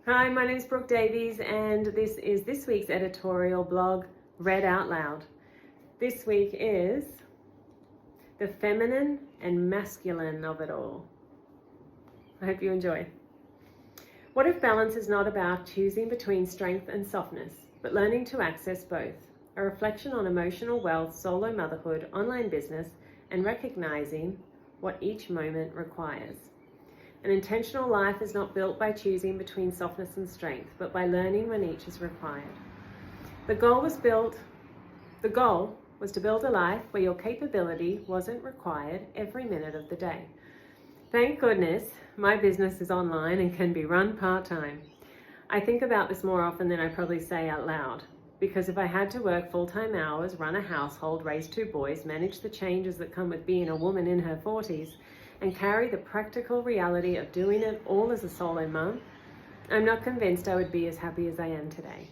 Hi, my name's Brooke Davies, and this is this week's editorial blog, Read Out Loud. This week is the feminine and masculine of it all. I hope you enjoy. What if balance is not about choosing between strength and softness, but learning to access both? A reflection on emotional wealth, solo motherhood, online business, and recognizing what each moment requires. An intentional life is not built by choosing between softness and strength, but by learning when each is required. The goal was to build a life where your capability wasn't required every minute of the day. Thank goodness my business is online and can be run part-time. I think about this more often than I probably say out loud, because if I had to work full-time hours, run a household, raise 2 boys, manage the changes that come with being a woman in her 40s, and carry the practical reality of doing it all as a solo mum, I'm not convinced I would be as happy as I am today.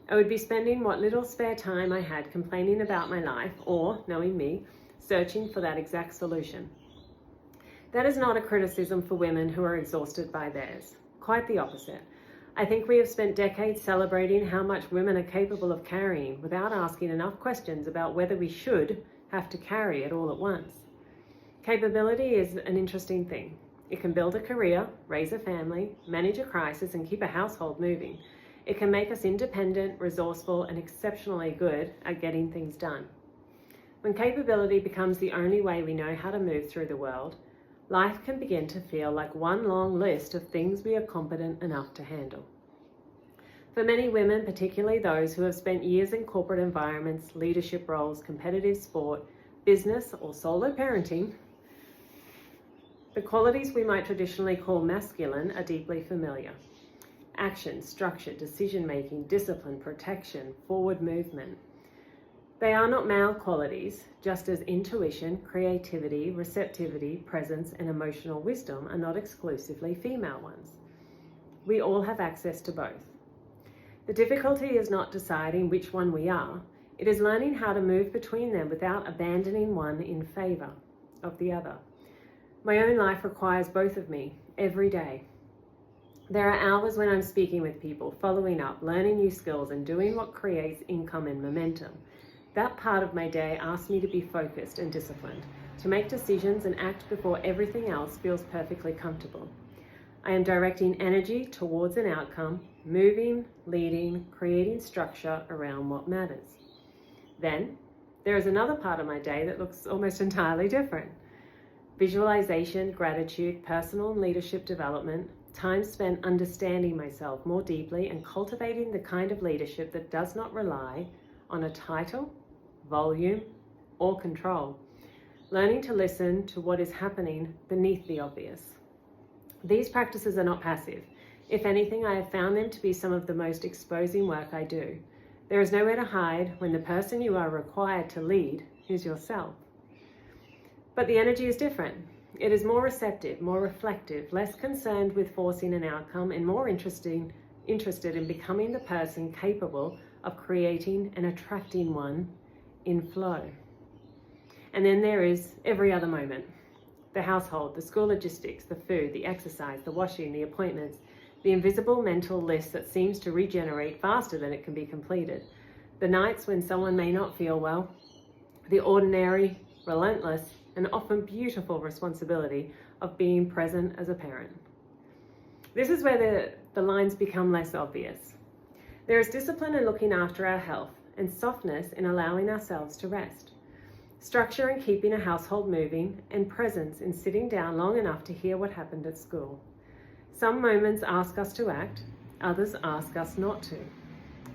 I would be spending what little spare time I had complaining about my life, or, knowing me, searching for that exact solution. That is not a criticism for women who are exhausted by theirs. Quite the opposite. I think we have spent decades celebrating how much women are capable of carrying without asking enough questions about whether we should have to carry it all at once. Capability is an interesting thing. It can build a career, raise a family, manage a crisis, and keep a household moving. It can make us independent, resourceful, and exceptionally good at getting things done. When capability becomes the only way we know how to move through the world, life can begin to feel like one long list of things we are competent enough to handle. For many women, particularly those who have spent years in corporate environments, leadership roles, competitive sport, business, or solo parenting, the qualities we might traditionally call masculine are deeply familiar. Action, structure, decision-making, discipline, protection, forward movement. They are not male qualities, just as intuition, creativity, receptivity, presence, and emotional wisdom are not exclusively female ones. We all have access to both. The difficulty is not deciding which one we are, it is learning how to move between them without abandoning one in favor of the other. My own life requires both of me every day. There are hours when I'm speaking with people, following up, learning new skills, and doing what creates income and momentum. That part of my day asks me to be focused and disciplined, to make decisions and act before everything else feels perfectly comfortable. I am directing energy towards an outcome, moving, leading, creating structure around what matters. Then, there is another part of my day that looks almost entirely different. Visualization, gratitude, personal and leadership development, time spent understanding myself more deeply and cultivating the kind of leadership that does not rely on a title, volume, or control. Learning to listen to what is happening beneath the obvious. These practices are not passive. If anything, I have found them to be some of the most exposing work I do. There is nowhere to hide when the person you are required to lead is yourself. But the energy is different. It is more receptive, more reflective, less concerned with forcing an outcome, and more interested in becoming the person capable of creating and attracting one in flow. And then there is every other moment. The household, the school logistics, the food, the exercise, the washing, the appointments, the invisible mental list that seems to regenerate faster than it can be completed. The nights when someone may not feel well, the ordinary, relentless, and often beautiful responsibility of being present as a parent. This is where the lines become less obvious. There is discipline in looking after our health and softness in allowing ourselves to rest. Structure in keeping a household moving, and presence in sitting down long enough to hear what happened at school. Some moments ask us to act, others ask us not to.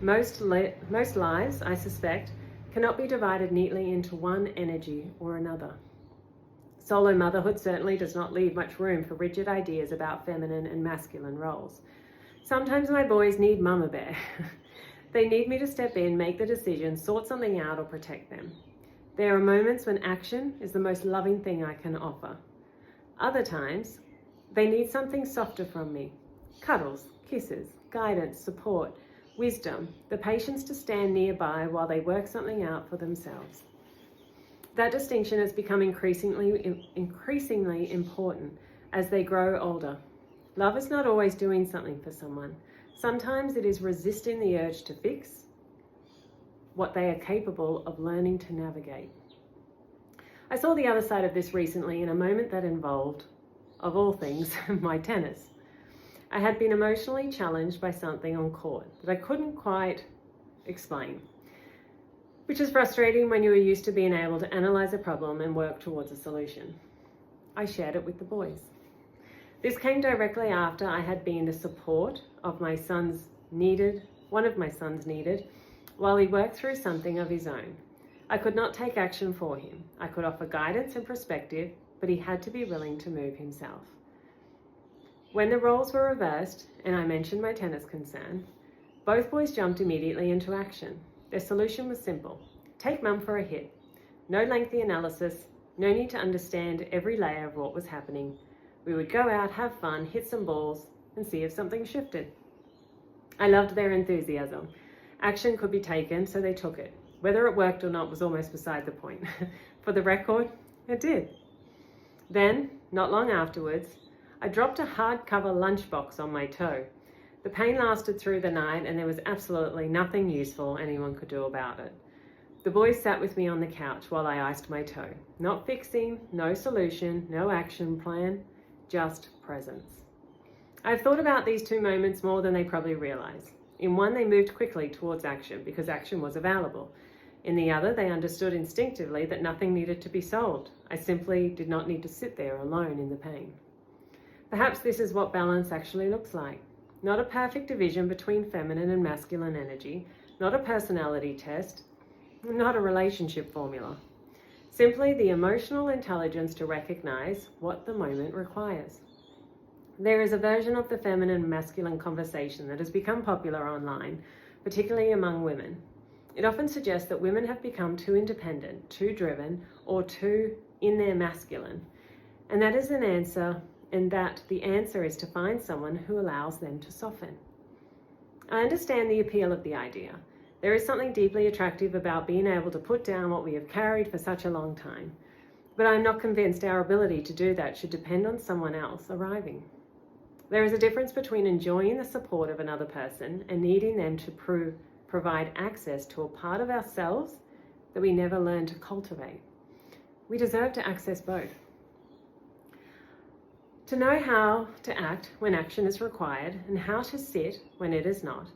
Most lives, I suspect, cannot be divided neatly into one energy or another. Solo motherhood certainly does not leave much room for rigid ideas about feminine and masculine roles. Sometimes my boys need mama bear. They need me to step in, make the decision, sort something out, or protect them. There are moments when action is the most loving thing I can offer. Other times, they need something softer from me. Cuddles, kisses, guidance, support, wisdom, the patience to stand nearby while they work something out for themselves. That distinction has become increasingly important as they grow older. Love is not always doing something for someone. Sometimes it is resisting the urge to fix what they are capable of learning to navigate. I saw the other side of this recently in a moment that involved, of all things, my tennis. I had been emotionally challenged by something on court that I couldn't quite explain, which is frustrating when you are used to being able to analyze a problem and work towards a solution. I shared it with the boys. This came directly after I had been the support of one of my sons needed, while he worked through something of his own. I could not take action for him. I could offer guidance and perspective, but he had to be willing to move himself. When the roles were reversed, and I mentioned my tennis concern, both boys jumped immediately into action. Their solution was simple. Take mum for a hit. No lengthy analysis, no need to understand every layer of what was happening. We would go out, have fun, hit some balls, and see if something shifted. I loved their enthusiasm. Action could be taken, so they took it. Whether it worked or not was almost beside the point. For the record, it did. Then, not long afterwards, I dropped a hardcover lunchbox on my toe. The pain lasted through the night, and there was absolutely nothing useful anyone could do about it. The boys sat with me on the couch while I iced my toe. Not fixing, no solution, no action plan, just presence. I've thought about these two moments more than they probably realize. In one, they moved quickly towards action because action was available. In the other, they understood instinctively that nothing needed to be solved. I simply did not need to sit there alone in the pain. Perhaps this is what balance actually looks like. Not a perfect division between feminine and masculine energy, not a personality test, not a relationship formula. Simply the emotional intelligence to recognize what the moment requires. There is a version of the feminine and masculine conversation that has become popular online, particularly among women. It often suggests that women have become too independent, too driven, or too in their masculine. And that the answer is to find someone who allows them to soften. I understand the appeal of the idea. There is something deeply attractive about being able to put down what we have carried for such a long time. But I'm not convinced our ability to do that should depend on someone else arriving. There is a difference between enjoying the support of another person and needing them to provide access to a part of ourselves that we never learned to cultivate. We deserve to access both. To know how to act when action is required and how to sit when it is not.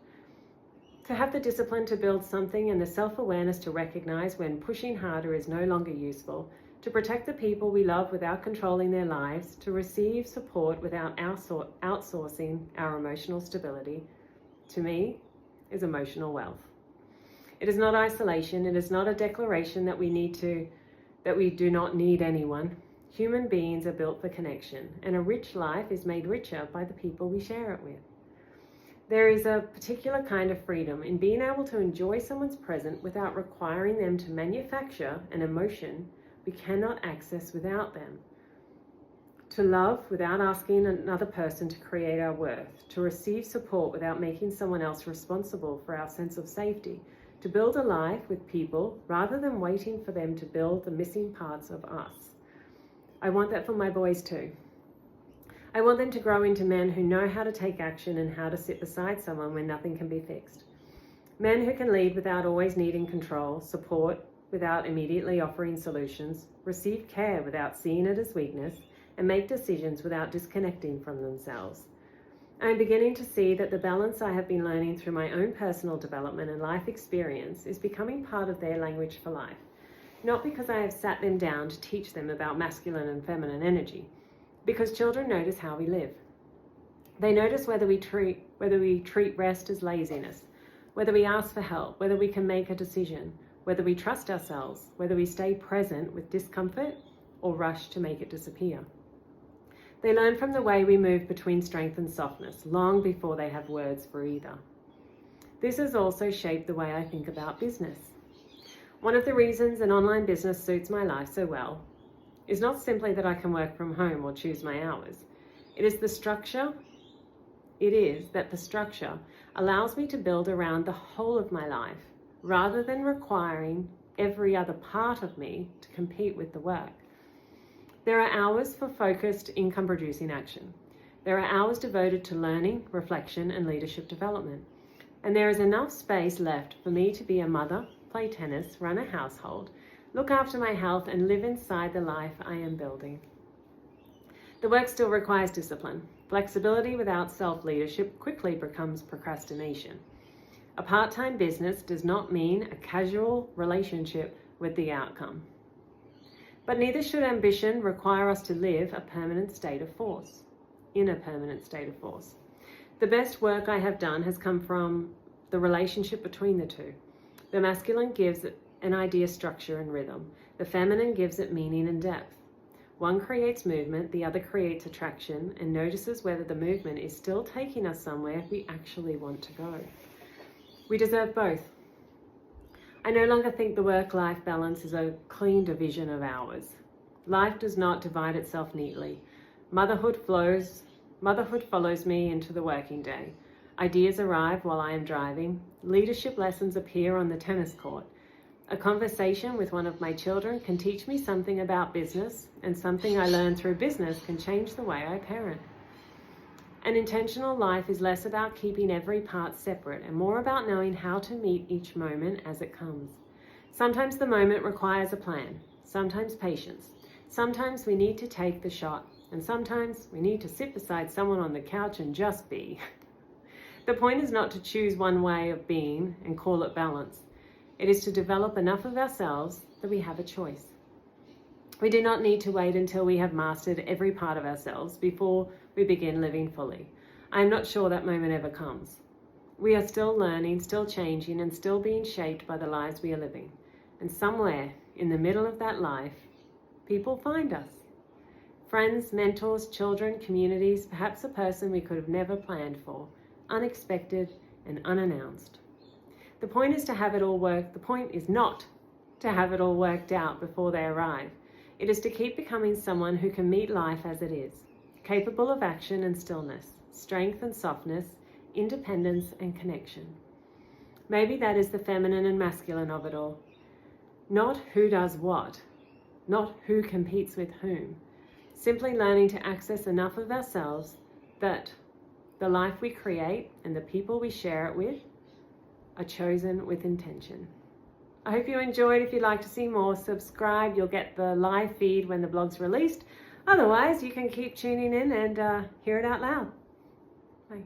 To have the discipline to build something and the self-awareness to recognize when pushing harder is no longer useful. To protect the people we love without controlling their lives, to receive support without outsourcing our emotional stability, to me, is emotional wealth. It is not isolation. It is not a declaration that we do not need anyone. Human beings are built for connection, and a rich life is made richer by the people we share it with. There is a particular kind of freedom in being able to enjoy someone's presence without requiring them to manufacture an emotion we cannot access without them. To love without asking another person to create our worth. To receive support without making someone else responsible for our sense of safety. To build a life with people rather than waiting for them to build the missing parts of us. I want that for my boys too. I want them to grow into men who know how to take action and how to sit beside someone when nothing can be fixed. Men who can lead without always needing control, support without immediately offering solutions, receive care without seeing it as weakness, and make decisions without disconnecting from themselves. I am beginning to see that the balance I have been learning through my own personal development and life experience is becoming part of their language for life. Not because I have sat them down to teach them about masculine and feminine energy, because children notice how we live. They notice whether we treat rest as laziness, whether we ask for help, whether we can make a decision, whether we trust ourselves, whether we stay present with discomfort or rush to make it disappear. They learn from the way we move between strength and softness, long before they have words for either. This has also shaped the way I think about business. One of the reasons an online business suits my life so well is not simply that I can work from home or choose my hours. It is that the structure allows me to build around the whole of my life, rather than requiring every other part of me to compete with the work. There are hours for focused income-producing action. There are hours devoted to learning, reflection, and leadership development. And there is enough space left for me to be a mother, play tennis, run a household, look after my health, and live inside the life I am building. The work still requires discipline. Flexibility without self-leadership quickly becomes procrastination. A part-time business does not mean a casual relationship with the outcome. But neither should ambition require us to live a permanent state of force, in a permanent state of force. The best work I have done has come from the relationship between the two. The masculine gives it an idea, structure, and rhythm. The feminine gives it meaning and depth. One creates movement, the other creates attraction, and notices whether the movement is still taking us somewhere we actually want to go. We deserve both. I no longer think the work-life balance is a clean division of hours. Life does not divide itself neatly. Motherhood follows me into the working day. Ideas arrive while I am driving. Leadership lessons appear on the tennis court. A conversation with one of my children can teach me something about business, and something I learn through business can change the way I parent. An intentional life is less about keeping every part separate and more about knowing how to meet each moment as it comes. Sometimes the moment requires a plan, sometimes patience. Sometimes we need to take the shot, and sometimes we need to sit beside someone on the couch and just be. The point is not to choose one way of being and call it balance. It is to develop enough of ourselves that we have a choice. We do not need to wait until we have mastered every part of ourselves before we begin living fully. I am not sure that moment ever comes. We are still learning, still changing, and still being shaped by the lives we are living. And somewhere in the middle of that life, people find us. Friends, mentors, children, communities, perhaps a person we could have never planned for, unexpected and unannounced. The point is not to have it all worked out before they arrive. It is to keep becoming someone who can meet life as it is, capable of action and stillness, strength and softness, independence and connection. Maybe that is the feminine and masculine of it all. Not who does what, not who competes with whom. Simply learning to access enough of ourselves that the life we create and the people we share it with are chosen with intention. I hope you enjoyed. If you'd like to see more, subscribe. You'll get the live feed when the blog's released. Otherwise, you can keep tuning in and hear it out loud. Bye.